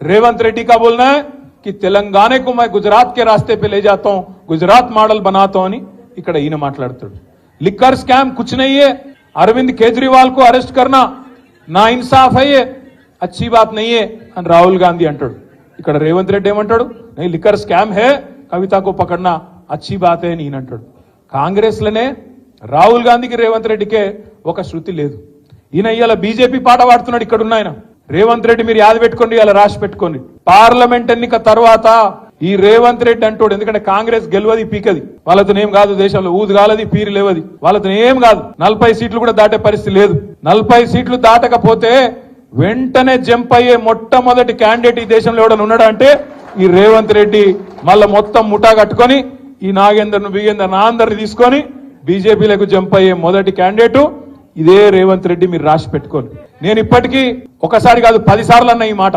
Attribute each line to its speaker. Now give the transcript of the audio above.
Speaker 1: रेवंत रेड्डी का बोलना है कि तेलंगाना को मैं गुजरात के रास्ते पे ले जाता हूं, गुजरात मॉडल बनाता हूं అని ఇక్కడ ఈయన మాట్లాడుతాడు. लिक्कर स्कैम कुछ नहीं है, अरविंद केजरीवाल को अरेस्ट करना ना इंसाफ है, ये अच्छी बात नहीं है అని రాహుల్ గాంధీ అంటాడు. ఇక్కడ రేవంత్ రెడ్డి ఏమంటాడు, नहीं लिक्कर स्कैम है, कविता को पकड़ना अच्छी बात है అని ఈయన అంటాడు. కాంగ్రెస్ లోనే రాహుల్ గాంధీకి రేవంత్ రెడ్డికే ఒక శృతి లేదు. ఈయన ఇవాళ బీజేపీ పాట పాడుతున్నాడు. ఇక్కడ ఉన్న ఆయన రేవంత్ రెడ్డి మీరు యాద పెట్టుకోండి, ఇలా రాసి పెట్టుకోండి. పార్లమెంట్ ఎన్నిక తర్వాత ఈ రేవంత్ రెడ్డి అంటాడు, ఎందుకంటే కాంగ్రెస్ గెలవది పీకది, వాళ్ళతో ఏం కాదు, దేశంలో ఊదు కాలది పీరు లేవది, వాళ్ళతో ఏం కాదు. 40 సీట్లు కూడా దాటే పరిస్థితి లేదు. 40 సీట్లు దాటకపోతే వెంటనే జంప్ అయ్యే మొట్టమొదటి క్యాండిడేట్ ఈ దేశంలో ఎవడన్నా ఉన్నాడా అంటే ఈ రేవంత్ రెడ్డి. మళ్ళా మొత్తం ముఠా కట్టుకొని ఈ నాగేందర్ను బిగేందర్ నా అందరిని తీసుకొని బీజేపీలకు జంప్ అయ్యే మొదటి క్యాండిడేట్ ఇదే రేవంత్ రెడ్డి. మీరు రాసి పెట్టుకోండి. నేను ఇప్పటికీ ఒకసారి కాదు 10 సార్లు అన్న ఈ మాట.